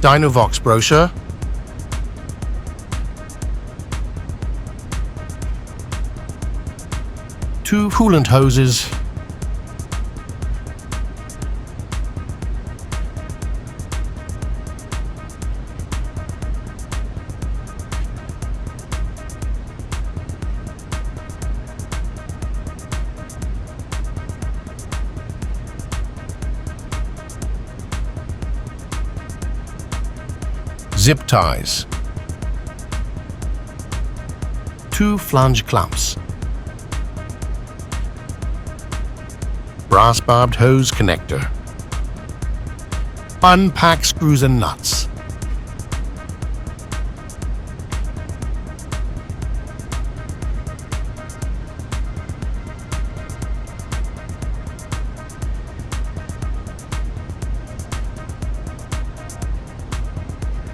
DynoVox brochure, two coolant hoses, zip ties, two flange clamps, brass barbed hose connector, unpack screws and nuts,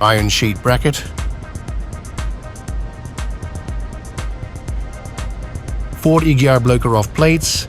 iron sheet bracket, Ford EGR blocker off plates,